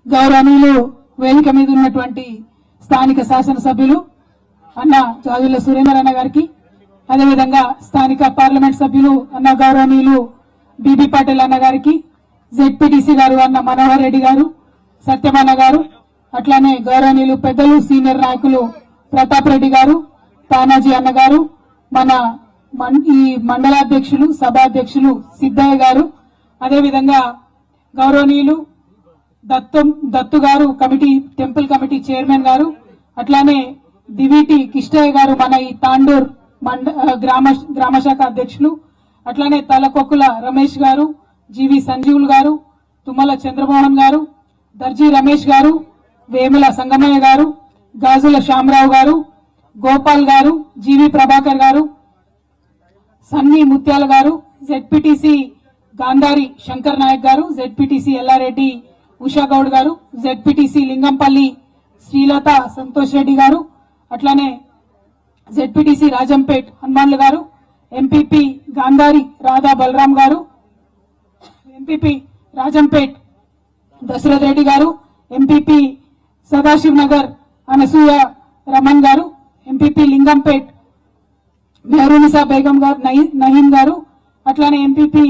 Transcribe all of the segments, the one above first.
గౌరవనీయులు వేదిక మీద ఉన్నటువంటి స్థానిక శాసనసభ్యులు అన్న జాజుల సురేందర్ అన్న గారికి, అదేవిధంగా స్థానిక పార్లమెంట్ సభ్యులు అన్న గౌరవనీయులు బీబీ పాటిల్ అన్న గారికి, జెడ్పీటీసీ గారు అన్న మనోహర్ రెడ్డి గారు, సత్యమన్న గారు, అట్లానే గౌరవనీయులు పెద్దలు సీనియర్ నాయకులు ప్రతాప్ రెడ్డి గారు, తానాజీ అన్న గారు, మన ఈ మండలాధ్యక్షులు సభాధ్యక్షులు సిద్ధయ్య గారు, అదేవిధంగా గౌరవనీయులు దత్తు గారు కమిటీ టెంపుల్ కమిటీ చైర్మన్ గారు, అట్లానే దివిటి కిష్టయ్య గారు మన ఈ తాండూర్ గ్రామ శాఖ అధ్యక్షులు, అట్లానే తలకొక్కుల రమేష్ గారు, జీవి సంజీవులు గారు, తుమ్మల చంద్రమోహన్ గారు, దర్జీ రమేష్ గారు, వేముల సంగమయ్య గారు, గాజుల శ్యామరావు గారు, గోపాల్ గారు, జీవి ప్రభాకర్ గారు, సన్నీ ముత్యాల గారు, జెడ్పీటీసీ గాంధారి శంకర్ నాయక్ గారు, జెడ్పీటీసీ ఎల్లారెడ్డి ఉషాగౌడ్ గారు, జెడ్పీటీసీ లింగంపల్లి శ్రీలత సంతోష్ రెడ్డి గారు, అట్లానే జెడ్పీటీసీ రాజంపేట్ హనుమాన్లు గారు, ఎంపీపీ గాంధారి రాధా బలరాం గారు, ఎంపీపీ రాజంపేట్ దశరథ్ రెడ్డి గారు, ఎంపీపీ సదాశివ్ నగర్ అనసూయ రమణ్ గారు, ఎంపీపీ లింగంపేట్ మెహరూనిసా బేగం గారు నహీం గారు, అట్లానే ఎంపీపీ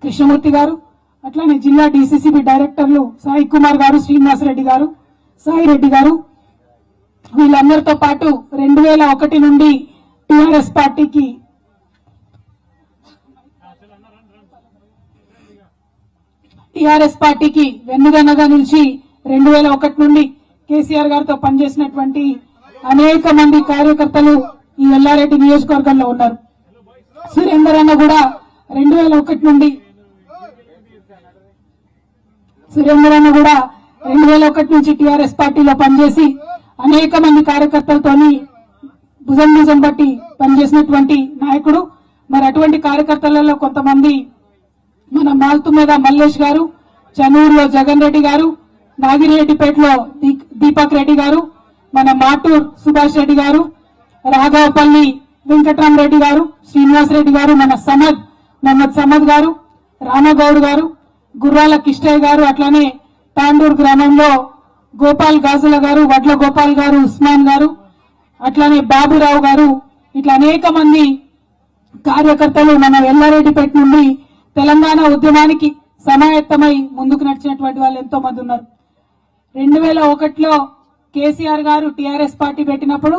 కృష్ణమూర్తి గారు, అట్లానే జిల్లా డీసీసీబీ డైరెక్టర్లు సాయి కుమార్ గారు, శ్రీనివాసరెడ్డి గారు, సాయి రెడ్డి గారు, వీళ్ళందరితో పాటు 2001 నుండి టీఆర్ఎస్ పార్టీకి వెన్నుదన్నగా నిలిచి 2001 నుండి కేసీఆర్ గారితో పనిచేసినటువంటి అనేక మంది కార్యకర్తలు ఈ ఎల్లారెడ్డి నియోజకవర్గంలో ఉన్నారు. సురేందర్ అన్న కూడా 2001 నుండి నుంచి టీఆర్ఎస్ పార్టీలో పనిచేసి అనేక మంది కార్యకర్తలతోని భుజం బట్టి పనిచేసినటువంటి నాయకుడు. మరి అటువంటి కార్యకర్తలలో కొంతమంది మన మాల్తు మీద మల్లేష్ గారు, చనూరులో జగన్ రెడ్డి గారు, నాగిరెడ్డిపేటలో దీపక్ రెడ్డి గారు, మన మాటూర్ సుభాష్ రెడ్డి గారు, రాఘవపల్లి వెంకటరామరెడ్డి గారు, శ్రీనివాస్ రెడ్డి గారు, మన మహమ్మద్ సమద్ గారు, రామగౌడ్ గారు, గుర్రాల కిష్టయ్య గారు, అట్లానే తాండూరు గ్రామంలో గోపాల్ గాజుల గారు, వడ్ల గోపాల్ గారు, ఉస్మాన్ గారు, అట్లానే బాబురావు గారు, ఇట్లా అనేక మంది కార్యకర్తలు మన ఎల్లారెడ్డిపేట నుండి తెలంగాణ ఉద్యమానికి సమాయత్తమై ముందుకు నడిచినటువంటి వాళ్ళు ఎంతో మంది ఉన్నారు. 2001లో కేసీఆర్ గారు టీఆర్ఎస్ పార్టీ పెట్టినప్పుడు,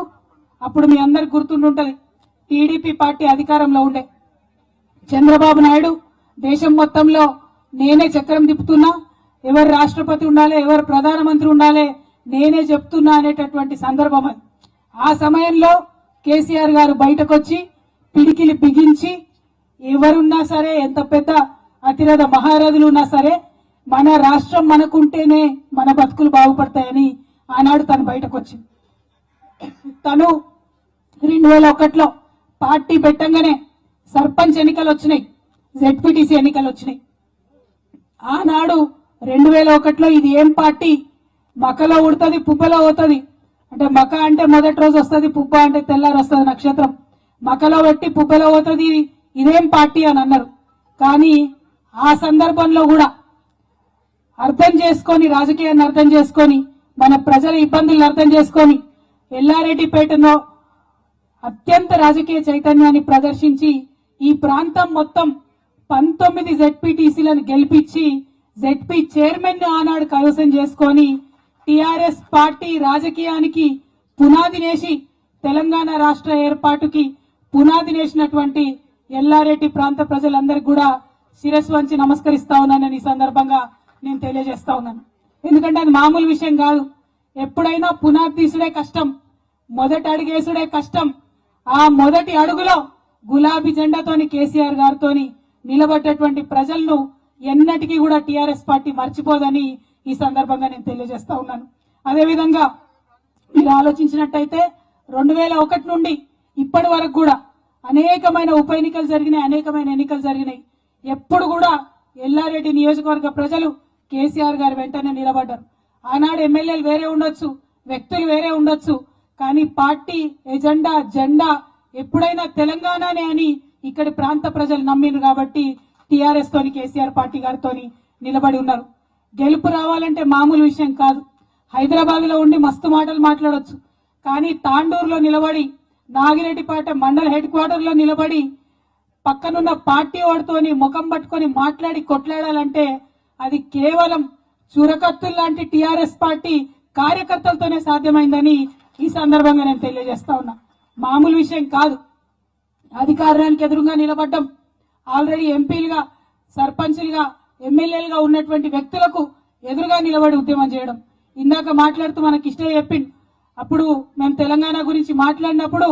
అప్పుడు మీ అందరికి గుర్తుండుంటది, టీడీపీ పార్టీ అధికారంలో ఉండే. చంద్రబాబు నాయుడు దేశం మొత్తంలో నేనే చక్రం తిప్పుతున్నా, ఎవరు రాష్ట్రపతి ఉండాలి, ఎవరు ప్రధానమంత్రి ఉండాలి, నేనే చెప్తున్నా అనేటటువంటి సందర్భం అది. ఆ సమయంలో కేసీఆర్ గారు బయటకు వచ్చి పిడికిలి బిగించి, ఎవరున్నా సరే, ఎంత పెద్ద అతిరథ మహారథులు ఉన్నా సరే, మన రాష్ట్రం మనకుంటేనే మన బతుకులు బాగుపడతాయని ఆనాడు తను బయటకు వచ్చింది. తను 2001లో పార్టీ పెట్టంగానే సర్పంచ్ ఎన్నికలు వచ్చినాయి, జెడ్పీటీసీ ఎన్నికలు వచ్చినాయి. ఆనాడు 2001లో ఇది ఏం పార్టీ, మకలో ఉడుతుంది పుబ్బలో పోతుంది అంటే, మక అంటే మొదటి రోజు వస్తుంది, పుబ్బ అంటే తెల్లారి వస్తుంది నక్షత్రం, మకలో పెట్టి పుబ్బలో పోతుంది, ఇదేం పార్టీ అని అన్నారు. కానీ ఆ సందర్భంలో కూడా అర్థం చేసుకొని, రాజకీయాన్ని అర్థం చేసుకొని, మన ప్రజల ఇబ్బందులను అర్థం చేసుకొని, ఎల్లారెడ్డిపేటలో అత్యంత రాజకీయ చైతన్యాన్ని ప్రదర్శించి ఈ ప్రాంతం మొత్తం 19 జెడ్పీటీసీలను గెలిపించి జెడ్పీ చైర్మన్ ను ఆనాడు కైవసం చేసుకొని టీఆర్ఎస్ పార్టీ రాజకీయానికి పునాది నేసి తెలంగాణ రాష్ట్ర ఏర్పాటుకి పునాది నేసినటువంటి ఎల్లారెడ్డి ప్రాంత ప్రజలందరికీ కూడా శిరస్సు వంచి నమస్కరిస్తా ఉన్నానని ఈ సందర్భంగా నేను తెలియజేస్తా ఉన్నాను. ఎందుకంటే అది మామూలు విషయం కాదు. ఎప్పుడైనా పునాది తీసుడే కష్టం, మొదటి అడుగేసుడే కష్టం. ఆ మొదటి అడుగులో గులాబీ జెండాతోని కేసీఆర్ గారితోని నిలబడ్డటువంటి ప్రజలను ఎన్నటికీ కూడా టీఆర్ఎస్ పార్టీ మర్చిపోదని ఈ సందర్భంగా నేను తెలియజేస్తా ఉన్నాను. అదేవిధంగా మీరు ఆలోచించినట్టయితే 2001 నుండి ఇప్పటి వరకు కూడా అనేకమైన ఉప ఎన్నికలు జరిగినాయి, అనేకమైన ఎన్నికలు జరిగినాయి. ఎప్పుడు కూడా ఎల్లారెడ్డి నియోజకవర్గ ప్రజలు కేసీఆర్ గారి వెంటనే నిలబడ్డారు. ఆనాడు ఎమ్మెల్యేలు వేరే ఉండొచ్చు, వ్యక్తులు వేరే ఉండొచ్చు, కానీ పార్టీ జెండా ఎప్పుడైనా తెలంగాణనే అని ఇక్కడి ప్రాంత ప్రజలు నమ్మిరు కాబట్టి టీఆర్ఎస్ తోని కేసీఆర్ పార్టీ గారితో నిలబడి ఉన్నారు. గెలుపు రావాలంటే మామూలు విషయం కాదు. హైదరాబాద్ లో ఉండి మస్తు మాటలు మాట్లాడొచ్చు, కానీ తాండూరులో నిలబడి నాగిరెడ్డిపేట మండల హెడ్ క్వార్టర్ లో నిలబడి పక్కనున్న పార్టీ వాడితోని ముఖం పట్టుకొని మాట్లాడి కొట్లాడాలంటే అది కేవలం చురకత్తులు లాంటి టిఆర్ఎస్ పార్టీ కార్యకర్తలతోనే సాధ్యమైందని ఈ సందర్భంగా నేను తెలియజేస్తా ఉన్నా. మామూలు విషయం కాదు. అధికారానికి ఎదురుగా నిలబడ్డం, ఆల్రెడీ ఎంపీలుగా సర్పంచులుగా ఎమ్మెల్యేలుగా ఉన్నటువంటి వ్యక్తులకు ఎదురుగా నిలబడి ఉద్యమం చేయడం. ఇందాక మాట్లాడుతూ మనకి ఇష్టం చెప్పిండు, అప్పుడు మేము తెలంగాణ గురించి మాట్లాడినప్పుడు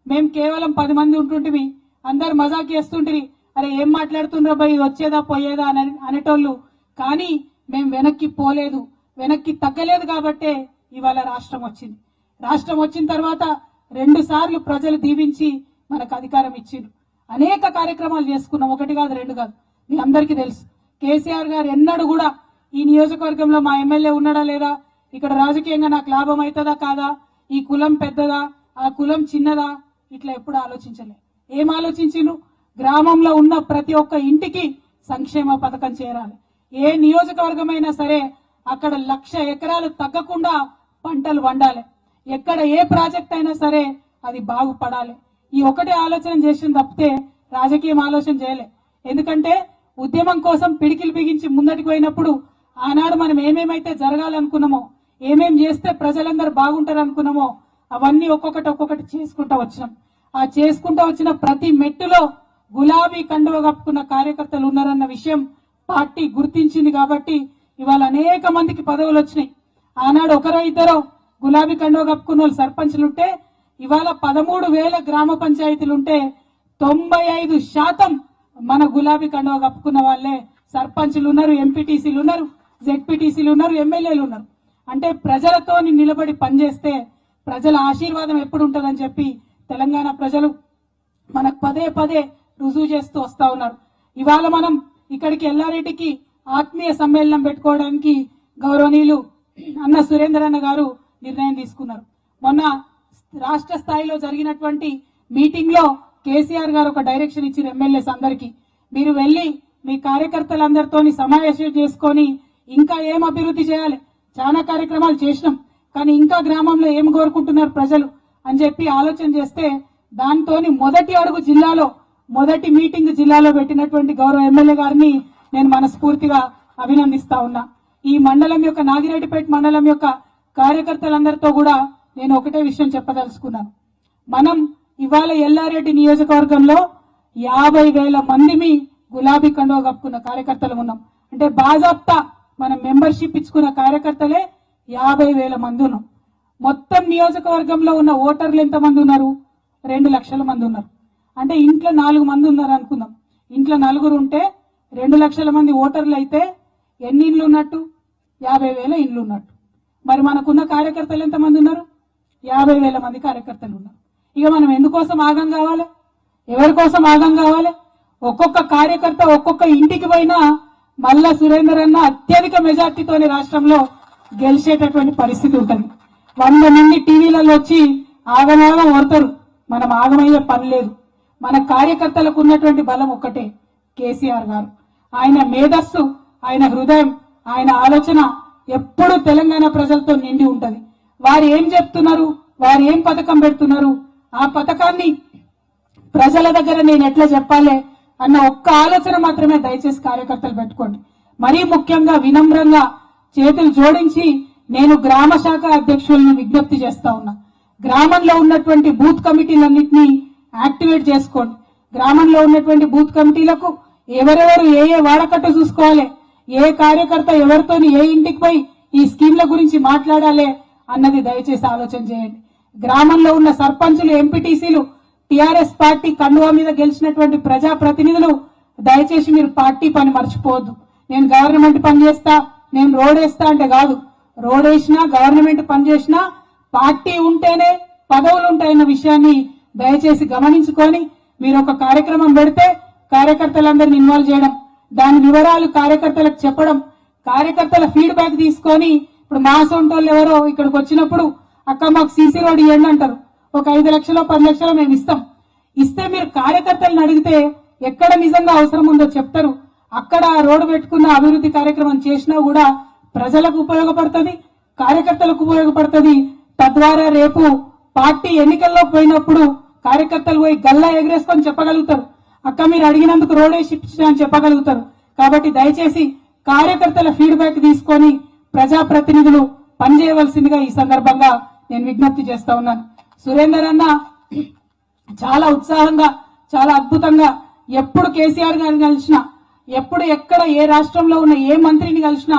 మేము కేవలం 10 మంది ఉంటుంటివి, అందరు మజాక్ చేస్తుంటిరి, అరే ఏం మాట్లాడుతుండ్రో భయ్ వచ్చేదా పోయేదా అనేటోళ్ళు. కానీ మేము వెనక్కి పోలేదు, వెనక్కి తగ్గలేదు కాబట్టే ఇవాళ రాష్ట్రం వచ్చింది. రాష్ట్రం వచ్చిన తర్వాత 2 సార్లు ప్రజలు దీవించి మనకు అధికారం ఇచ్చిండ్రు. అనేక కార్యక్రమాలు చేసుకున్నాం, 1 కాదు 2 కాదు. మీ అందరికీ తెలుసు, కేసీఆర్ గారు ఎన్నడూ కూడా ఈ నియోజకవర్గంలో మా ఎమ్మెల్యే ఉన్నాడా లేదా, ఇక్కడ రాజకీయంగా నాకు లాభం అవుతుందా కాదా, ఈ కులం పెద్దదా ఆ కులం చిన్నదా, ఇట్లా ఎప్పుడు ఆలోచించలే. ఏం ఆలోచించిండ్రు? గ్రామంలో ఉన్న ప్రతి ఒక్క ఇంటికి సంక్షేమ పథకం చేరాలి. ఏ నియోజకవర్గమైనా సరే అక్కడ 1,00,000 ఎకరాలు తగ్గకుండా పంటలు వండాలి. ఎక్కడ ఏ ప్రాజెక్ట్ అయినా సరే అది బాగుపడాలి. ఈ ఒకటే ఆలోచన చేసిన తప్పితే రాజకీయం ఆలోచన చేయలే. ఎందుకంటే ఉద్యమం కోసం పిడికిలు బిగించి ముందటికి పోయినప్పుడు ఆనాడు మనం ఏమేమైతే జరగాలనుకున్నామో, ఏమేం చేస్తే ప్రజలందరూ బాగుంటారు అనుకున్నామో అవన్నీ ఒక్కొక్కటి చేసుకుంటా వచ్చినాం. ఆ చేసుకుంటా వచ్చిన ప్రతి మెట్టులో గులాబీ కండువ కప్పుకున్న కార్యకర్తలు ఉన్నారన్న విషయం పార్టీ గుర్తించింది. కాబట్టి ఇవాళ అనేక మందికి పదవులు వచ్చినాయి. ఆనాడు 1-2 గులాబీ కండువ కప్పుకున్న వాళ్ళు సర్పంచులుంటే ఇవాళ 13,000 గ్రామ పంచాయతీలుంటే 95% మన గులాబీ కండువ కప్పుకున్న వాళ్ళే సర్పంచులు ఉన్నారు, ఎంపీటీసీలు ఉన్నారు, జెడ్పీటీసీలు ఉన్నారు, ఎమ్మెల్యేలు ఉన్నారు. అంటే ప్రజలతో నిలబడి పనిచేస్తే ప్రజల ఆశీర్వాదం ఎప్పుడు ఉంటుందని చెప్పి తెలంగాణ ప్రజలు మనకు పదే రుజువు చేస్తూ వస్తా ఉన్నారు. ఇవాళ మనం ఇక్కడికి ఎల్లారెడ్డికి ఆత్మీయ సమ్మేళనం పెట్టుకోవడానికి గౌరవనీయులు అన్న సురేందర్ అన్న గారు నిర్ణయం తీసుకున్నారు. మొన్న రాష్ట్ర స్థాయిలో జరిగినటువంటి మీటింగ్ లో కేసీఆర్ గారు ఒక డైరెక్షన్ ఇచ్చారు ఎమ్మెల్యేస్ అందరికీ, మీరు వెళ్లి మీ కార్యకర్తలందరితో సమావేశం చేసుకొని ఇంకా ఏం అభివృద్ధి చేయాలి, చాలా కార్యక్రమాలు చేసినాం కానీ ఇంకా గ్రామంలో ఏం కోరుకుంటున్నారు ప్రజలు అని చెప్పి ఆలోచన చేస్తే దాంతో మొదటి అడుగు జిల్లాలో మొదటి మీటింగ్ జిల్లాలో పెట్టినటువంటి గౌరవ ఎమ్మెల్యే గారిని నేను మనస్ఫూర్తిగా అభినందిస్తా ఉన్నా. ఈ మండలం యొక్క నాగిరెడ్డిపేట మండలం యొక్క కార్యకర్తలందరితో కూడా నేను ఒకటే విషయం చెప్పదలుచుకున్నాను. మనం ఇవాళ ఎల్లారెడ్డి నియోజకవర్గంలో 50,000 మందిని గులాబీ కండువ కప్పుకున్న కార్యకర్తలు ఉన్నాం. అంటే బాజాప్తా మనం మెంబర్షిప్ ఇచ్చుకున్న కార్యకర్తలే 50,000 మంది ఉన్నాం. మొత్తం నియోజకవర్గంలో ఉన్న ఓటర్లు ఎంతమంది ఉన్నారు? 2 లక్షల మంది ఉన్నారు. అంటే ఇంట్లో 4 మంది ఉన్నారు అనుకుందాం. ఇంట్లో 4 ఉంటే 2 లక్షల మంది ఓటర్లు అయితే ఎన్ని ఇండ్లు ఉన్నట్టు? 50,000 ఇండ్లు ఉన్నట్టు. మరి మనకున్న కార్యకర్తలు ఎంతమంది ఉన్నారు? 50,000 మంది కార్యకర్తలు ఉన్నారు. ఇక మనం ఎందుకోసం ఆగం కావాలి? ఎవరి కోసం ఆగం కావాలి? ఒక్కొక్క కార్యకర్త ఒక్కొక్క ఇంటికి పోయినా మల్లా సురేందర్ అన్న అత్యధిక మెజార్టీతోని రాష్ట్రంలో గెలిచేటటువంటి పరిస్థితి ఉంటుంది. 100 మంది టీవీలలో వచ్చి ఆగమాగం ఓడతారు, మనం ఆగమయ్యే పని లేదు. మన కార్యకర్తలకు ఉన్నటువంటి బలం ఒక్కటే, కేసీఆర్ గారు. ఆయన మేధస్సు, ఆయన హృదయం, ఆయన ఆలోచన ఎప్పుడు తెలంగాణ ప్రజలతో నిండి ఉంటది. వారు ఏం చెప్తున్నారు, వారు ఏం పథకం పెడుతున్నారు, ఆ పథకాన్ని ప్రజల దగ్గర నేను ఎట్లా చెప్పాలి అన్న ఒక్క ఆలోచన మాత్రమే దయచేసి కార్యకర్తలు పెట్టుకోండి. మరీ ముఖ్యంగా వినమ్రంగా చేతులు జోడించి నేను గ్రామ శాఖ అధ్యక్షులను విజ్ఞప్తి చేస్తా ఉన్నా. గ్రామంలో ఉన్నటువంటి బూత్ కమిటీలన్నింటినీ యాక్టివేట్ చేసుకోండి. గ్రామంలో ఉన్నటువంటి బూత్ కమిటీలకు ఎవరెవరు ఏ వాడకట్టు చూసుకోవాలి, ఏ కార్యకర్త ఎవరితోని ఏ ఇంటికి పోయి ఈ స్కీమ్ల గురించి మాట్లాడాలి అన్నది దయచేసి ఆలోచన చేయండి. గ్రామంలో ఉన్న సర్పంచులు, ఎంపీటీసీలు, టీఆర్ఎస్ పార్టీ కండువా మీద గెలిచినటువంటి ప్రజాప్రతినిధులు దయచేసి మీరు పార్టీ పని మర్చిపోవద్దు. నేను గవర్నమెంట్ పని చేస్తా, నేను రోడ్ వేస్తా అంటే కాదు. రోడ్ వేసినా గవర్నమెంట్ పని చేసినా పార్టీ ఉంటేనే పదవులు ఉంటాయన్న విషయాన్ని దయచేసి గమనించుకొని మీరు ఒక కార్యక్రమం పెడితే కార్యకర్తలందరినీ ఇన్వాల్వ్ చేయడం, దాని వివరాలు కార్యకర్తలకు చెప్పడం, కార్యకర్తల ఫీడ్బ్యాక్ తీసుకొని ఇప్పుడు మా సొంటోళ్ళు ఎవరో ఇక్కడికి వచ్చినప్పుడు అక్క మాకు సీసీ రోడ్ ఇవ్వండి అంటారు. ఒక 5 లక్షలు 10 లక్షలు మేము ఇస్తాం. ఇస్తే మీరు కార్యకర్తలను అడిగితే ఎక్కడ నిజంగా అవసరం ఉందో చెప్తారు. అక్కడ రోడ్డు పెట్టుకున్న అభివృద్ధి కార్యక్రమం చేసినా కూడా ప్రజలకు ఉపయోగపడుతుంది, కార్యకర్తలకు ఉపయోగపడుతుంది. తద్వారా రేపు పార్టీ ఎన్నికల్లో పోయినప్పుడు కార్యకర్తలు పోయి గల్లా ఎగరేసుకొని చెప్పగలుగుతారు, అక్క మీరు అడిగినందుకు రోడ్ వేసి అని చెప్పగలుగుతారు. కాబట్టి దయచేసి కార్యకర్తల ఫీడ్బ్యాక్ తీసుకొని ప్రజాప్రతినిధులు పనిచేయవలసిందిగా ఈ సందర్భంగా నేను విజ్ఞప్తి చేస్తా ఉన్నాను. సురేందర్ అన్న చాలా ఉత్సాహంగా, చాలా అద్భుతంగా ఎప్పుడు కేసీఆర్ గారిని కలిసినా, ఎప్పుడు ఎక్కడ ఏ రాష్ట్రంలో ఉన్న ఏ మంత్రిని కలిసినా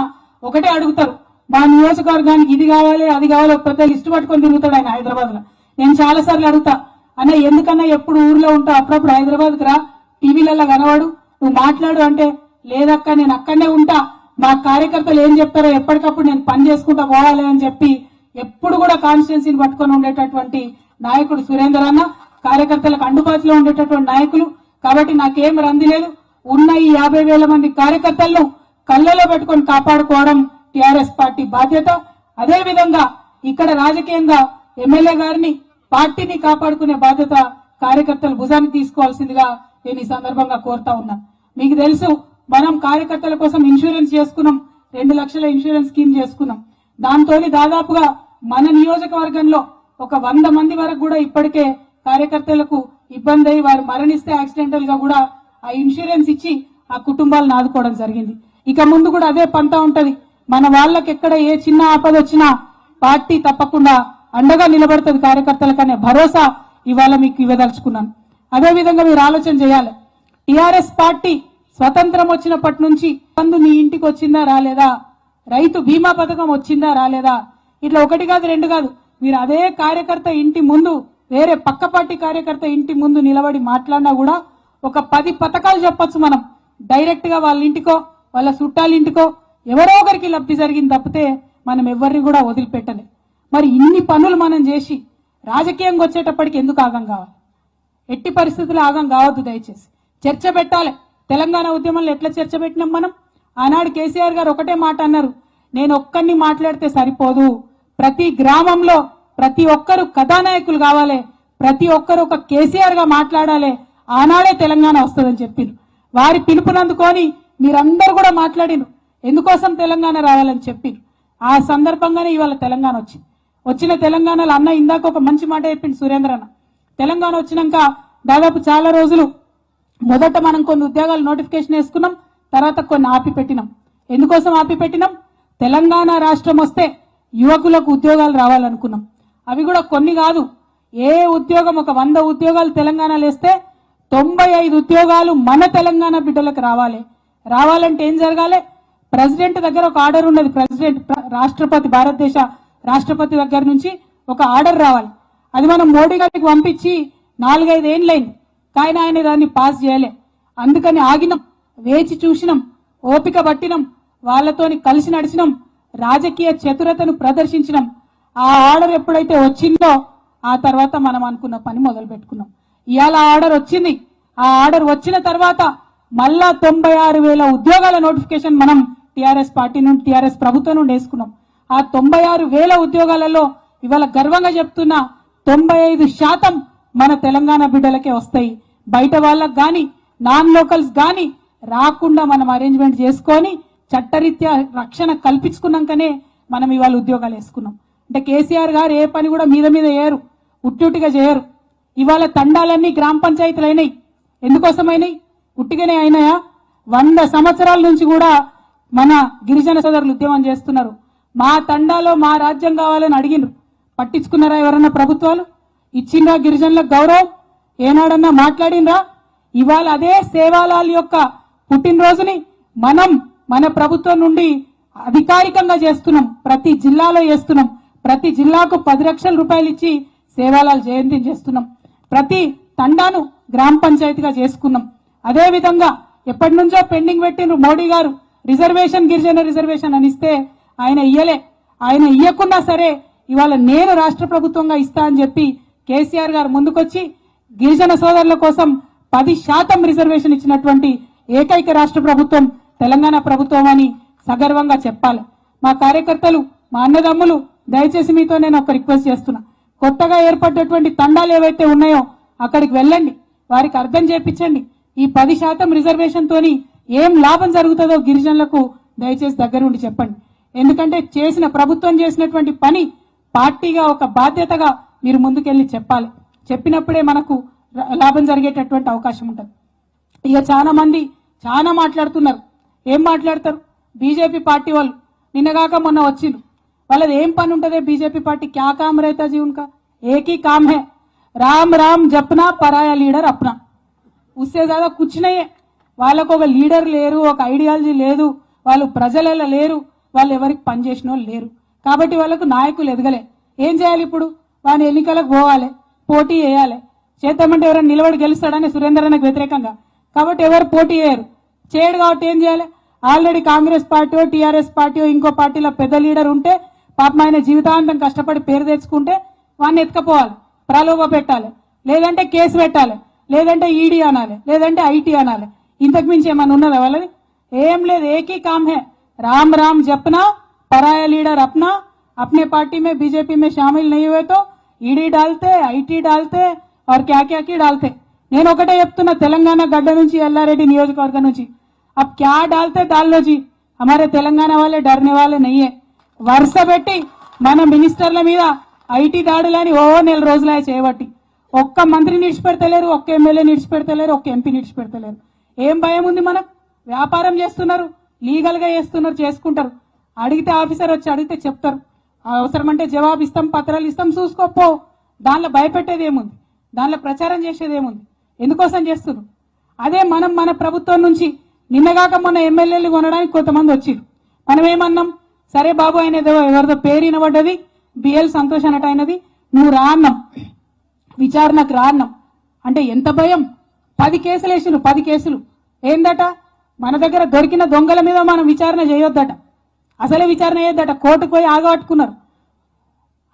ఒకటే అడుగుతారు, మా నియోజకవర్గానికి ఇది కావాలి అది కావాలి, ఒక పెద్ద లిస్టు పట్టుకొని తిరుగుతాడు ఆయన హైదరాబాద్ లో. నేను చాలా సార్లు అడుగుతా, అన్న ఎందుకన్నా ఎప్పుడు ఊర్లో ఉంటావు, అప్పుడప్పుడు హైదరాబాద్కి రా, టీవీలలో కనవాడు, నువ్వు మాట్లాడు అంటే, లేదక్క నేను అక్కడనే ఉంటా, మా కార్యకర్తలు ఏం చెప్తారో ఎప్పటికప్పుడు నేను పని చేసుకుంటా పోవాలి అని చెప్పి ఎప్పుడు కూడా కాన్స్టిట్యున్సీని పట్టుకొని ఉండేటటువంటి నాయకుడు సురేందర్ అన్న. కార్యకర్తలకు అందుబాటులో ఉండేటటువంటి నాయకులు. కాబట్టి నాకేం రంది లేదు, ఉన్న ఈ 50,000 మంది కార్యకర్తలను కళ్ళలో పెట్టుకొని కాపాడుకోవడం టీఆర్ఎస్ పార్టీ బాధ్యత. అదే విధంగా ఇక్కడ రాజకీయంగా ఎమ్మెల్యే గారిని, పార్టీని కాపాడుకునే బాధ్యత కార్యకర్తలు భుజానికి తీసుకోవాల్సిందిగా నేను ఈ సందర్భంగా కోరుతా ఉన్నాను. మీకు తెలుసు, మనం కార్యకర్తల కోసం ఇన్సూరెన్స్ చేసుకున్నాం, 2 లక్షల ఇన్సూరెన్స్ స్కీమ్ చేసుకున్నాం. దాంతో దాదాపుగా మన నియోజకవర్గంలో ఒక 100 మంది వరకు కూడా ఇప్పటికే కార్యకర్తలకు ఇబ్బంది అయి వారు మరణిస్తే యాక్సిడెంటల్ గా కూడా ఆ ఇన్సూరెన్స్ ఇచ్చి ఆ కుటుంబాలను ఆదుకోవడం జరిగింది. ఇక ముందు కూడా అదే పంట ఉంటది. మన వాళ్ళకి ఎక్కడ ఏ చిన్న ఆపద వచ్చినా పార్టీ తప్పకుండా అండగా నిలబడుతుంది కార్యకర్తలకనే భరోసా ఇవాళ మీకు ఇవ్వదలుచుకున్నాను. అదే విధంగా మీరు ఆలోచన చేయాలి, టీఆర్ఎస్ పార్టీ స్వతంత్రం వచ్చినప్పటి నుంచి మందు మీ ఇంటికి వచ్చిందా రాలేదా, రైతు బీమా పథకం వచ్చిందా రాలేదా, ఇట్లా 1 కాదు 2 కాదు, మీరు అదే కార్యకర్త ఇంటి ముందు, వేరే పక్క పార్టీ కార్యకర్త ఇంటి ముందు నిలబడి మాట్లాడినా కూడా ఒక 10 పథకాలు చెప్పొచ్చు మనం. డైరెక్ట్ గా వాళ్ళ ఇంటికో వాళ్ళ చుట్టాల ఇంటికో ఎవరో ఒకరికి లబ్ధి జరిగింది తప్పితే మనం ఎవరిని కూడా వదిలిపెట్టలే. మరి ఇన్ని పనులు మనం చేసి రాజకీయంగా వచ్చేటప్పటికి ఎందుకు ఆగం కావాలి? ఎట్టి పరిస్థితుల్లో ఆగం కావద్దు. దయచేసి చర్చ పెట్టాలి. తెలంగాణ ఉద్యమంలో ఎట్లా చర్చ పెట్టినాం మనం? ఆనాడు కేసీఆర్ గారు ఒకటే మాట అన్నారు, నేను ఒక్కరిని మాట్లాడితే సరిపోదు, ప్రతి గ్రామంలో ప్రతి ఒక్కరు కథానాయకులు కావాలి, ప్రతి ఒక్కరు ఒక కేసీఆర్ గా మాట్లాడాలి, ఆనాడే తెలంగాణ వస్తుందని చెప్పారు. వారి పిలుపునందుకొని మీరందరూ కూడా మాట్లాడిను, ఎందుకోసం తెలంగాణ రావాలని చెప్పారు. ఆ సందర్భంగానే ఇవాళ తెలంగాణ వచ్చింది. వచ్చిన తెలంగాణలో అన్న ఇందాక ఒక మంచి మాట చెప్పింది సురేంద్ర అన్న. తెలంగాణ వచ్చినాక దాదాపు చాలా రోజులు మొదట మనం కొన్ని ఉద్యోగాలు నోటిఫికేషన్ వేసుకున్నాం, తర్వాత కొన్ని ఆపిపెట్టినాం. ఎందుకోసం ఆపిపెట్టినాం? తెలంగాణ రాష్ట్రం వస్తే యువకులకు ఉద్యోగాలు రావాలనుకున్నాం. అవి కూడా కొన్ని కాదు, ఏ ఉద్యోగం ఒక 100 ఉద్యోగాలు తెలంగాణలో వేస్తే 95 ఉద్యోగాలు మన తెలంగాణ బిడ్డలకు రావాలి. రావాలంటే ఏం జరగాలి? ప్రెసిడెంట్ దగ్గర ఒక ఆర్డర్ ఉన్నది, రాష్ట్రపతి, భారతదేశ రాష్ట్రపతి దగ్గర నుంచి ఒక ఆర్డర్ రావాలి. అది మనం మోడీ గారికి పంపించి 4-5 ఏళ్ళైంది, కానీ ఆయన దాన్ని పాస్ చేయలే. అందుకని ఆగినాం, వేచి చూసినాం, ఓపిక పట్టినాం, వాళ్ళతోని కలిసి నడిచినాం, రాజకీయ చతురతను ప్రదర్శించినాం. ఆ ఆర్డర్ ఎప్పుడైతే వచ్చిందో ఆ తర్వాత మనం అనుకున్న పని మొదలు పెట్టుకున్నాం. ఇవాళ ఆర్డర్ వచ్చింది. ఆ ఆర్డర్ వచ్చిన తర్వాత మళ్ళా 96,000 ఉద్యోగాల నోటిఫికేషన్ మనం టీఆర్ఎస్ పార్టీ నుండి, టీఆర్ఎస్ ప్రభుత్వం నుండి వేసుకున్నాం. ఆ 96,000 ఉద్యోగాలలో ఇవాళ గర్వంగా చెప్తున్నా 95% మన తెలంగాణ బిడ్డలకే వస్తాయి. బయట వాళ్ళకు గాని, నాన్ లోకల్స్ గాని రాకుండా మనం అరేంజ్మెంట్ చేసుకొని చట్టరీత్యా రక్షణ కల్పించుకున్నాకనే మనం ఇవాళ ఉద్యోగాలు వేసుకున్నాం. అంటే కేసీఆర్ గారు ఏ పని కూడా మీద చేయరు, ఉట్టిగా చేయరు. ఇవాళ తండాలన్నీ గ్రామ పంచాయతీలు అయినాయి. ఎందుకోసమైనాయి? ఉట్టిగానే అయినాయా? 100 సంవత్సరాల నుంచి కూడా మన గిరిజన సోదరులు ఉద్యమం చేస్తున్నారు. మా తండాలో మా రాజ్యం కావాలని అడిగినారు. పట్టించుకున్నారా ఎవరన్నా ప్రభుత్వాలు? ఇచ్చిందా గిరిజనులకు గౌరవం? ఏనాడన్నా మాట్లాడినరా? ఇవాళ అదే సేవాలాల్ యొక్క పుట్టినరోజుని మనం మన ప్రభుత్వం నుండి అధికారికంగా చేస్తున్నాం. ప్రతి జిల్లాలో చేస్తున్నాం. ప్రతి జిల్లాకు 10 లక్షల రూపాయలు ఇచ్చి సేవాలాల్ జయంతిని చేస్తున్నాం. ప్రతి తండాను గ్రామ పంచాయతీగా చేసుకున్నాం. అదే విధంగా ఎప్పటి నుంచో పెండింగ్ పెట్టిన మోడీ గారు రిజర్వేషన్, గిరిజన రిజర్వేషన్ అని ఇస్తే ఆయన ఇయ్యలే. ఆయన ఇయ్యకున్నా సరే ఇవాళ నేను రాష్ట్ర ప్రభుత్వంగా ఇస్తా అని చెప్పి కేసీఆర్ గారు ముందుకొచ్చి గిరిజన సోదరుల కోసం 10% రిజర్వేషన్ ఇచ్చినటువంటి ఏకైక రాష్ట్ర ప్రభుత్వం తెలంగాణ ప్రభుత్వం అని సగర్వంగా చెప్పాలి. మా కార్యకర్తలు, మా అన్నదమ్ములు, దయచేసి మీతో నేను ఒక రిక్వెస్ట్ చేస్తున్నా, కొత్తగా ఏర్పడ్డటువంటి తండాలు ఏవైతే ఉన్నాయో అక్కడికి వెళ్ళండి, వారికి అర్థం చేపించండి. ఈ 10% రిజర్వేషన్ తోని ఏం లాభం జరుగుతుందో గిరిజనులకు దయచేసి దగ్గరుండి చెప్పండి. ఎందుకంటే చేసిన ప్రభుత్వం చేసినటువంటి పని పార్టీగా ఒక బాధ్యతగా మీరు ముందుకెళ్ళి చెప్పాలి. చెప్పినప్పుడే మనకు లాభం జరిగేటటువంటి అవకాశం ఉంటుంది. ఇక చాలా మంది చాలా మాట్లాడుతున్నారు. ఏం మాట్లాడతారు? బీజేపీ పార్టీ వాళ్ళు నిన్నగాక మొన్న వచ్చిండ్రు. వాళ్ళది ఏం పని ఉంటుంది? బీజేపీ పార్టీ క్యా కామ్ रहता जी उनका एक ही काम है राम राम जपना पराया लीडर अपना उससे ज्यादा कुछ नहीं है. వాళ్ళకు ఒక లీడర్ లేరు, ఒక ఐడియాలజీ లేదు, వాళ్ళు ప్రజలలో లేరు, వాళ్ళు ఎవరికి పనిచేసిన వాళ్ళు లేరు. కాబట్టి వాళ్ళకు నాయకులు ఎదగలే. ఏం చేయాలి? ఇప్పుడు వాని ఎన్నికలకు పోవాలి, పోటీ చేయాలి. చేద్దామంటే ఎవరైనా నిలబడి గెలుస్తాడని సురేందర్కి వ్యతిరేకంగా. కాబట్టి ఎవరు పోటీ చేయరు, చేయడు. కాబట్టి ఏం చేయాలి? Already Congress party TRS party ఇంకో పార్టీలో పెద్ద లీడర్ ఉంటే పాపం ఆయన జీవితాంతం కష్టపడి పేరు తెచ్చుకుంటే వాడిని ఎత్తుకపోవాలి, ప్రలోభ పెట్టాలి, లేదంటే కేసు పెట్టాలి, లేదంటే ఈడీ అనాలి, లేదంటే ఐటీ అనాలి. ఇంతకు మించి ఏమన్నా ఉన్నదా వాళ్ళది? ఏం లేదు. ఏకీ కామ్ హే రామ్ రామ్ జపనా పరాया लीडर अपना. अपने पार्टी में बीजेपी में शामिल नहीं हुए तो ईडी डालते, ఐటీ डालते और क्या क्या की डालते. నేను ఒకటే చెప్తున్నా, తెలంగాణ గడ్డ నుంచి ఎల్లారెడ్డి నియోజకవర్గం నుంచి अब क्या डालते डाल लो जी, हमारे तेलंगाना वाले डरने वाले नहीं है. వరుస పెట్టి మన మినిస్టర్ల మీద ఐటీ దాడులని నెల రోజులు చేయబట్టి ఒక్క మంత్రిని విడిచిపెడతలేరు, ఒక్క ఎమ్మెల్యేని విడిచిపెడతలేరు, ఒక్క ఎంపీని విడిచిపెడతలేరు. ఏం భయం ఉంది మనకు? వ్యాపారం చేస్తున్నారు, లీగల్ గా చేస్తున్నారు, చేసుకుంటారు. అడిగితే ఆఫీసర్ వచ్చి అడిగితే చెప్తారు, అవసరమంటే జవాబు ఇస్తాం, పత్రాలు ఇస్తాం, చూసుకోపో. దానిలో భయపెట్టేది ఏముంది? దానిలో ప్రచారం చేసేది ఏముంది? ఎందుకోసం చేస్తున్నారు? అదే మనం మన ప్రభుత్వం నుంచి నిన్నగాక మొన్న ఎమ్మెల్యేలు కొనడానికి కొంతమంది వచ్చిండ్రు. మనం ఏమన్నాం? సరే బాబు, ఆయన ఎవరిదో పేరు వినబడ్డది, బిఎల్ సంతోష్ అన్నట్టు అయినది, నువ్వు రా అన్నాం, విచారణకు రా అన్నాం. అంటే ఎంత భయం! 10 కేసులు వేసిండ్రు, 10 కేసులు. ఏందట? మన దగ్గర దొరికిన దొంగల మీద మనం విచారణ చేయొద్దట, అసలే విచారణ చేయొద్దట. కోర్టుకు పోయి ఆగబట్టుకున్నారు.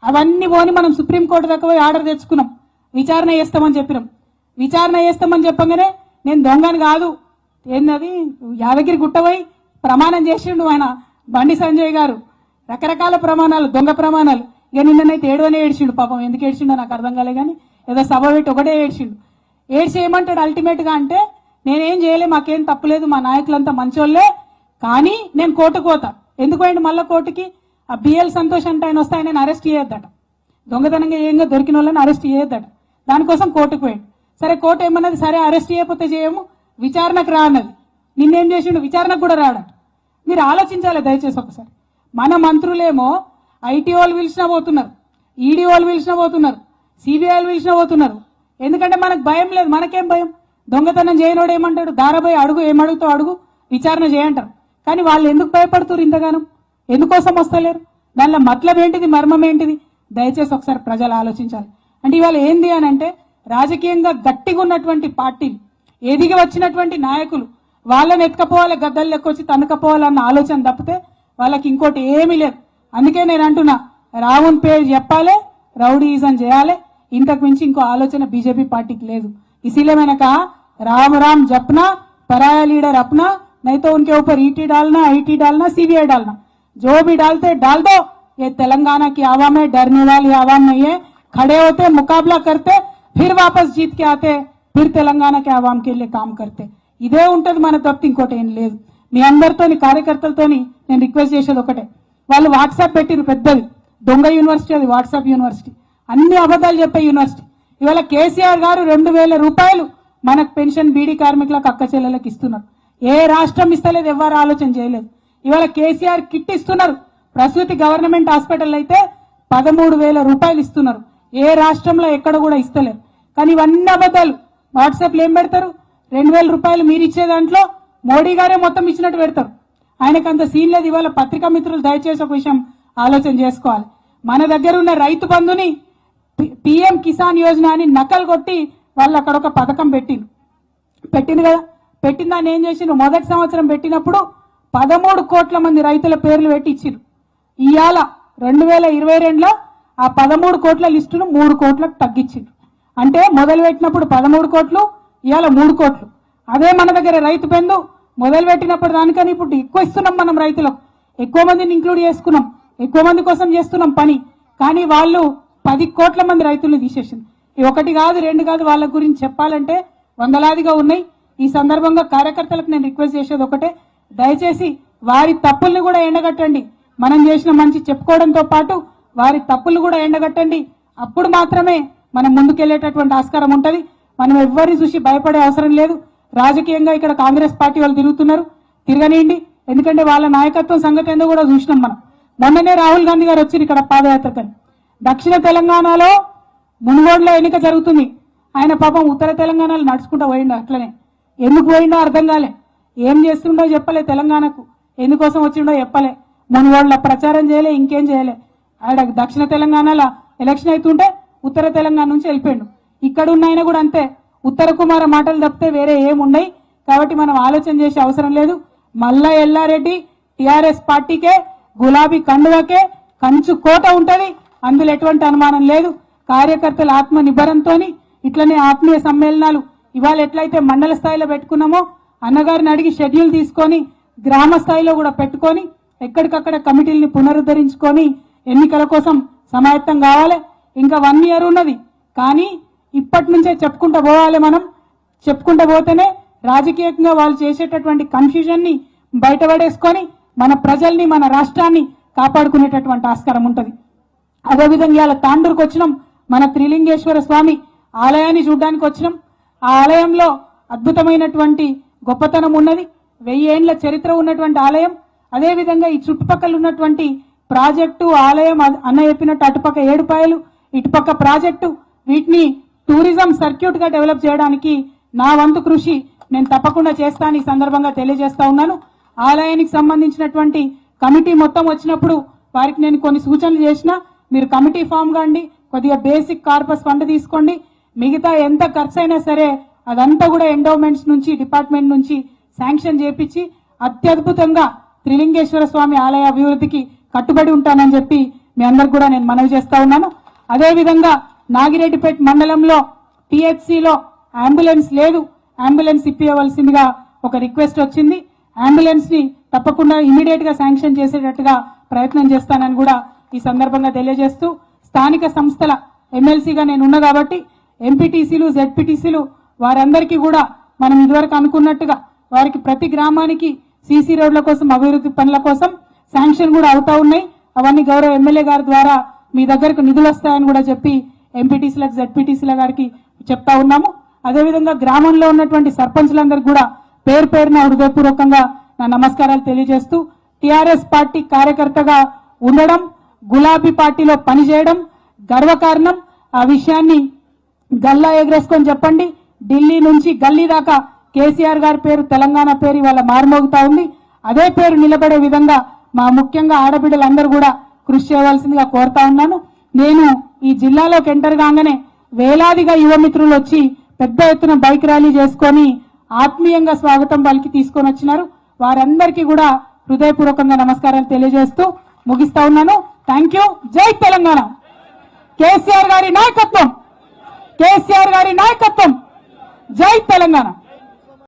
అవన్నీ పోని మనం సుప్రీంకోర్టు దాకా పోయి ఆర్డర్ తెచ్చుకున్నాం, విచారణ చేస్తామని చెప్పినాం. విచారణ చేస్తామని చెప్పగానే నేను దొంగని కాదు, ఏందది యాదగిరి గుట్ట పోయి ప్రమాణం చేసిండు ఆయన బండి సంజయ్ గారు. రకరకాల ప్రమాణాలు, దొంగ ప్రమాణాలు. ఇక నిన్ననైతే ఏడవనే ఏడ్చిండు. పాపం ఎందుకు ఏడ్చిండో నాకు అర్థం కాలే, కానీ ఏదో సభ పెట్టి ఒకటే ఏడ్చిండు. ఏడ్చి ఏమంటాడు అల్టిమేట్ గా అంటే, నేనేం చేయలే, మాకేం తప్పులేదు, మా నాయకులంతా మంచోళ్లే, కానీ నేను కోర్టుకు పోతా. ఎందుకు పోయిండు మళ్ళా కోర్టుకి? ఆ బిఎల్ సంతోష్ అంటే ఆయన వస్తే ఆయన అరెస్ట్ చేయొద్దట, దొంగతనంగా ఏంగా దొరికిన వాళ్ళని అరెస్ట్ చేయొద్దట. దానికోసం కోర్టుకు పోయిండు. సరే, కోర్టు ఏమన్నది? సరే అరెస్ట్ చేయకపోతే చేయము, విచారణకు రా అన్నది. నిన్నేం చేసిండు? విచారణకు కూడా రాడట. మీరు ఆలోచించాలి దయచేసి ఒకసారి. మన మంత్రులేమో ఐటీ వాళ్ళు పిలిచినా పోతున్నారు, ఈడీ వాళ్ళు పిలిచినా పోతున్నారు, సిబిఐలు పిలిచినా పోతున్నారు. ఎందుకంటే మనకు భయం లేదు. మనకేం భయం? దొంగతనం చేయనోడు ఏమంటాడు? దారబోయి అడుగు, ఏమడుగుతావు అడుగు, విచారణ చేయంటారు. కానీ వాళ్ళు ఎందుకు భయపడుతున్నారు ఇంతగానం? ఎందుకోసం వస్తలేరు? దానిలో మతలబ్ ఏంటిది, మర్మం ఏంటిది? దయచేసి ఒకసారి ప్రజలు ఆలోచించాలి. అంటే ఇవాళ ఏంది అని అంటే, రాజకీయంగా గట్టిగా ఉన్నటువంటి పార్టీలు, ఎదిగి వచ్చినటువంటి నాయకులు, వాళ్ళని ఎత్తుకపోవాలి, గద్దలు లెక్కొచ్చి తనకపోవాలన్న ఆలోచన తప్పితే వాళ్ళకి ఇంకోటి ఏమీ లేదు. అందుకే నేను అంటున్నా, రావున్ పేరు చెప్పాలి, రౌడీయిజం చేయాలి, ఇంతకు మించి ఇంకో ఆలోచన బీజేపీ పార్టీకి లేదు. इसीलिए मैंने कहा राम राम जपना पराया लीडर अपना, नहीं तो उनके ऊपर ईटी डालना, आईटी डालना, सीबीआई डालना, जो भी डालते डाल दो. ये तेलंगाना की आवाम है, डरने वाली आवाम नहीं है. खड़े होते, मुकाबला करते, फिर वापस जीत के आते, फिर तेलंगाना के आवाम के लिए काम करते. ఇదే ఉంటది మన తప్ప ఇంకోటి ఏం లేదు. మీ అందరితోని కార్యకర్తలతోని నేను రిక్వెస్ట్ చేసేది ఒకటే, వాళ్ళు వాట్సాప్ పెట్టిరు పెద్దది, దొంగ యూనివర్సిటీ అది, వాట్సాప్ యూనివర్సిటీ, అన్ని అబద్ధాలు చెప్పే యూనివర్సిటీ. ఇవాళ కేసీఆర్ గారు 2000 రూపాయలు మనకు పెన్షన్ బీడీ కార్మికులకు, అక్క చెల్లెలకు ఇస్తున్నారు. ఏ రాష్ట్రం ఇస్తలేదు, ఎవరు ఆలోచన చేయలేదు. ఇవాళ కేసీఆర్ కిట్ ఇస్తున్నారు. ప్రసూతి గవర్నమెంట్ హాస్పిటల్ అయితే 13,000 రూపాయలు ఇస్తున్నారు. ఏ రాష్ట్రంలో ఎక్కడ కూడా ఇస్తలేరు. కానీ ఇవన్నీ అబద్ధాలు. వాట్సాప్లో ఏం పెడతారు? 2,000 రూపాయలు మీరు ఇచ్చే దాంట్లో మోడీ గారే మొత్తం ఇచ్చినట్టు పెడతారు. ఆయనకు అంత సీన్ లేదు. ఇవాళ పత్రికా మిత్రులు దయచేసి ఒక విషయం ఆలోచన చేసుకోవాలి. మన దగ్గర ఉన్న రైతు బంధుని పీఎం కిసాన్ యోజన అని నకలు కొట్టి వాళ్ళు అక్కడ ఒక పథకం పెట్టింది కదా. పెట్టిన దాన్ని ఏం చేసిండ్రు? మొదటి సంవత్సరం పెట్టినప్పుడు 13 కోట్ల మంది రైతుల పేర్లు పెట్టి ఇచ్చిర్రు. ఇవాళ 2022లో ఆ 13 కోట్ల లిస్టును 3 కోట్లకు తగ్గించిండ్రు. అంటే మొదలు పెట్టినప్పుడు 13 కోట్లు, ఇవాళ 3 కోట్లు. అదే మన దగ్గర రైతు బంధు మొదలు పెట్టినప్పుడు దానికని ఇప్పుడు ఎక్కువ ఇస్తున్నాం. మనం రైతులకు ఎక్కువ మందిని ఇంక్లూడ్ చేసుకున్నాం, ఎక్కువ మంది కోసం చేస్తున్నాం పని. కానీ వాళ్ళు 10 కోట్ల మంది రైతులను తీసేసింది. ఒకటి కాదు, 2 కాదు, వాళ్ళ గురించి చెప్పాలంటే వందలాదిగా ఉన్నాయి. ఈ సందర్భంగా కార్యకర్తలకు నేను రిక్వెస్ట్ చేసేది ఒకటే, దయచేసి వారి తప్పుల్ని కూడా ఎండగట్టండి. మనం చేసిన మంచి చెప్పుకోవడంతో పాటు వారి తప్పులు కూడా ఎండగట్టండి. అప్పుడు మాత్రమే మనం ముందుకెళ్లేటటువంటి ఆస్కారం ఉంటది. మనం ఎవ్వరిని చూసి భయపడే అవసరం లేదు. రాజకీయంగా ఇక్కడ కాంగ్రెస్ పార్టీ వాళ్ళు తిరుగుతున్నారు, తిరగనియండి. ఎందుకంటే వాళ్ళ నాయకత్వం సంగతి ఏందో కూడా చూసినాం మనం. మొన్ననే రాహుల్ గాంధీ గారు వచ్చి ఇక్కడ పాదయాత్రకని. దక్షిణ తెలంగాణలో మునుగోడులో ఎన్నిక జరుగుతుంది. ఆయన పాపం ఉత్తర తెలంగాణలో నడుచుకుంటూ పోయిండు. అట్లనే ఎందుకు పోయిండో అర్థం కాలే, ఏం చేస్తుండో చెప్పలే, తెలంగాణకు ఎందుకోసం వచ్చిండో చెప్పలే, మునుగోడులో ప్రచారం చేయలే, ఇంకేం చేయలే. ఆడ దక్షిణ తెలంగాణలో ఎలక్షన్ అవుతుంటే ఉత్తర తెలంగాణ నుంచి వెళ్ళిపోయిండు. ఇక్కడ ఉన్న ఆయన కూడా అంతే, ఉత్తర కుమార మాటలు తప్పితే వేరే ఏముండయి. కాబట్టి మనం ఆలోచన చేసే అవసరం లేదు. మల్లా ఎల్లారెడ్డి టిఆర్ఎస్ పార్టీకే గులాబీ కండువకే కంచు కోట ఉంటది, అందులో ఎటువంటి అనుమానం లేదు. కార్యకర్తల ఆత్మ నిబ్బరంతో ఇట్లనే ఆత్మీయ సమ్మేళనాలు ఇవాళ ఎట్లయితే మండల స్థాయిలో పెట్టుకున్నామో అన్నగారిని అడిగి షెడ్యూల్ తీసుకొని గ్రామ స్థాయిలో కూడా పెట్టుకొని ఎక్కడికక్కడ కమిటీలని పునరుద్ధరించుకొని ఎన్నికల కోసం సమాయత్తం కావాలి. ఇంకా 1 year ఉన్నది, కానీ ఇప్పటి నుంచే చెప్పుకుంటూ పోవాలి. మనం చెప్పుకుంటూ పోతేనే రాజకీయంగా వాళ్ళు చేసేటటువంటి కన్ఫ్యూజన్ ని బయటపడేసుకొని మన ప్రజల్ని మన రాష్ట్రాన్ని కాపాడుకునేటటువంటి ఆస్కారం ఉంటుంది. అదేవిధంగా ఇలా తాండూరుకు వచ్చినాం, మన త్రిలింగేశ్వర స్వామి ఆలయాన్ని చూడడానికి వచ్చినాం. ఆ ఆలయంలో అద్భుతమైనటువంటి గొప్పతనం ఉన్నది, 1000 ఏండ్ల చరిత్ర ఉన్నటువంటి ఆలయం. అదేవిధంగా ఈ చుట్టుపక్కల ఉన్నటువంటి ప్రాజెక్టు ఆలయం అన్న చెప్పినట్టు అటుపక్క ఏడుపాయలు ఇటుపక్క ప్రాజెక్టు, వీటిని టూరిజం సర్క్యూట్ గా డెవలప్ చేయడానికి నా వంతు కృషి నేను తప్పకుండా చేస్తాను. ఈ సందర్భంగా తెలియజేస్తా ఉన్నాను. ఆలయానికి సంబంధించినటువంటి కమిటీ మొత్తం వచ్చినప్పుడు వారికి నేను కొన్ని సూచనలు చేసిన, మీరు కమిటీ ఫామ్ కాండి, కొద్దిగా బేసిక్ కార్పస్ ఫండ్ తీసుకోండి, మిగతా ఎంత ఖర్చు అయినా సరే అదంతా కూడా ఎండోమెంట్స్ నుంచి డిపార్ట్మెంట్ నుంచి శాంక్షన్ చేపించి అత్యద్భుతంగా త్రిలింగేశ్వర స్వామి ఆలయ అభివృద్ధికి కట్టుబడి ఉంటానని చెప్పి మీ అందరికి కూడా నేను మనవి చేస్తా ఉన్నాను. అదేవిధంగా నాగిరెడ్డిపేట మండలంలో టీహెచ్సిలో అంబులెన్స్ లేదు, అంబులెన్స్ ఇప్పియవలసిందిగా ఒక రిక్వెస్ట్ వచ్చింది. అంబులెన్స్ ని తప్పకుండా ఇమీడియట్ గా శాంక్షన్ చేసేటట్టుగా ప్రయత్నం చేస్తానని కూడా ఈ సందర్భంగా తెలియజేస్తూ, స్థానిక సంస్థల ఎమ్మెల్సీగా నేను ఉన్నా కాబట్టి ఎంపీటీసీలు జెడ్పీటీసీలు వారందరికీ కూడా మనం ఇదివరకు అనుకున్నట్టుగా వారికి ప్రతి గ్రామానికి సీసీ రోడ్ల కోసం అభివృద్ధి పనుల కోసం శాంక్షన్ కూడా అవుతా ఉన్నాయి. అవన్నీ గౌరవ ఎమ్మెల్యే గారి ద్వారా మీ దగ్గరకు నిధులు వస్తాయని కూడా చెప్పి ఎంపీటీసీలకు జెడ్పీటీసీల గారికి చెప్తా ఉన్నాము. అదేవిధంగా గ్రామంలో ఉన్నటువంటి సర్పంచ్లందరికీ కూడా పేరు పేరున హృదయపూర్వకంగా నా నమస్కారాలు తెలియజేస్తూ, టీఆర్ఎస్ పార్టీ కార్యకర్తగా ఉండడం, గులాబీ పార్టీలో పనిచేయడం గర్వకారణం. ఆ విషయాన్ని గల్లా ఎగరేసుకొని చెప్పండి. ఢిల్లీ నుంచి గల్లీ దాకా కేసీఆర్ గారి పేరు, తెలంగాణ పేరు ఇవాళ మారుమోగుతా ఉంది. అదే పేరు నిలబడే విధంగా మా ముఖ్యంగా ఆడబిడ్డలందరూ కూడా కృషి చేయవలసిందిగా కోరుతా ఉన్నాను. నేను ఈ జిల్లాలోకి ఎంటర్ కాగానే వేలాదిగా యువమిత్రులు వచ్చి పెద్ద ఎత్తున బైక్ ర్యాలీ చేసుకొని ఆత్మీయంగా స్వాగతం పలికి తీసుకొని వచ్చినారు. వారందరికీ కూడా హృదయపూర్వకంగా నమస్కారాలు తెలియజేస్తూ ముగిస్తా ఉన్నాను. Thank you. జై తెలంగాణ. కేసీఆర్ గారి నాయకత్వం, కేసీఆర్ గారి నాయకత్వం. జై తెలంగాణ.